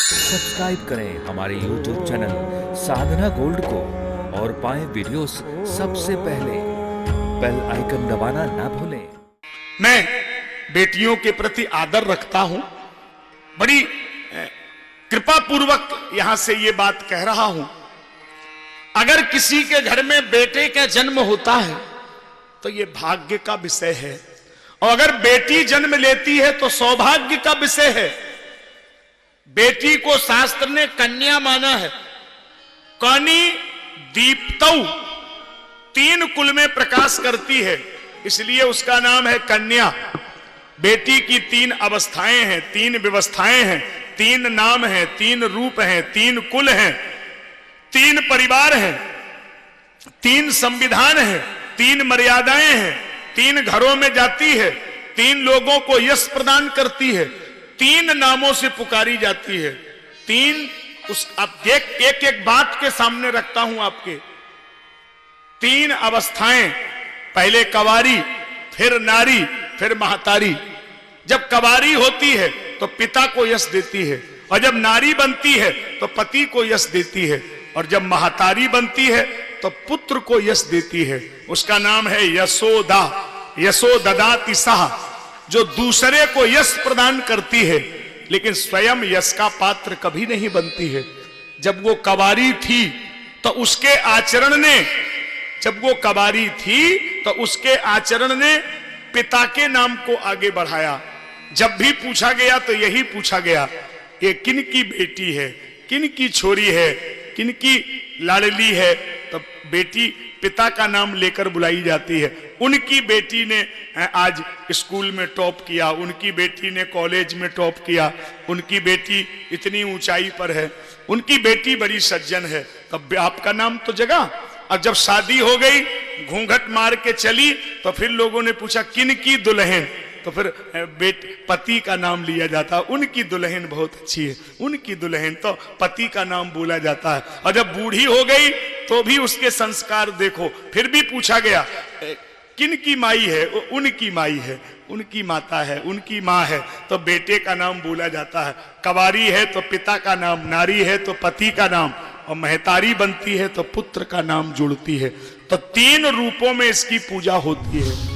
Subscribe करें हमारे YouTube channel साधना gold को और पाएं वीडियोस सबसे पहले। बेल आइकन दबाना ना भूलें। मैं बेटियों के प्रति आदर रखता हूं, बड़ी कृपा पूर्वक यहां से ये बात कह रहा हूं। अगर किसी के घर में बेटे का जन्म होता है तो ये भाग्य का विषय है, और अगर बेटी जन्म लेती है तो सौभाग्य का विषय है। बेटी को शास्त्र ने कन्या माना है। कौनी दीप्तौ, 3 कुल में प्रकाश करती है, इसलिए उसका नाम है कन्या। बेटी की 3 अवस्थाएं हैं, 3 व्यवस्थाएं हैं, 3 नाम हैं, 3 रूप हैं, 3 कुल हैं, 3 परिवार हैं, 3 संविधान हैं, 3 मर्यादाएं हैं, 3 घरों में जाती है, 3 लोगों को यश प्रदान करती है, 3 नामों से पुकारी जाती है। 3 उस आप देख, एक एक बात के सामने रखता हूं आपके। 3 अवस्थाएं, पहले कवारी, फिर नारी, फिर महतारी। जब कवारी होती है तो पिता को यश देती है, और जब नारी बनती है तो पति को यश देती है, और जब महतारी बनती है तो पुत्र को यश देती है। उसका नाम है यशोदा। यशोददाति सह, जो दूसरे को यश प्रदान करती है लेकिन स्वयं यश का पात्र कभी नहीं बनती है। जब वो कवारी थी तो उसके आचरण ने, जब वो कवारी थी तो उसके आचरण ने पिता के नाम को आगे बढ़ाया। जब भी पूछा गया तो यही पूछा गया, ये किन की बेटी है, किन की छोरी है, किन की लाडली है, तो बेटी पिता का नाम लेकर बुलाई जाती है। उनकी बेटी ने आज स्कूल में टॉप किया, उनकी बेटी ने कॉलेज में टॉप किया, उनकी बेटी इतनी ऊंचाई पर है, उनकी बेटी बड़ी सज्जन है, तब आपका नाम तो जगा। और जब शादी हो गई, घूंघट मार के चली, तो फिर लोगों ने पूछा किन की दुल्हन, तो फिर पति का नाम लिया जाता है। उनकी दुल्हन बहुत अच्छी है, उनकी दुल्हन, तो पति का नाम बोला जाता है। और जब बूढ़ी हो गई तो भी उसके संस्कार देखो, फिर भी पूछा गया किन की माई है, उनकी माई है, उनकी माता है, उनकी माँ है, तो बेटे का नाम बोला जाता है। कवारी है तो पिता का नाम, नारी है तो पति का नाम, और महतारी बनती है तो पुत्र का नाम जुड़ती है। तो 3 रूपों में इसकी पूजा होती है।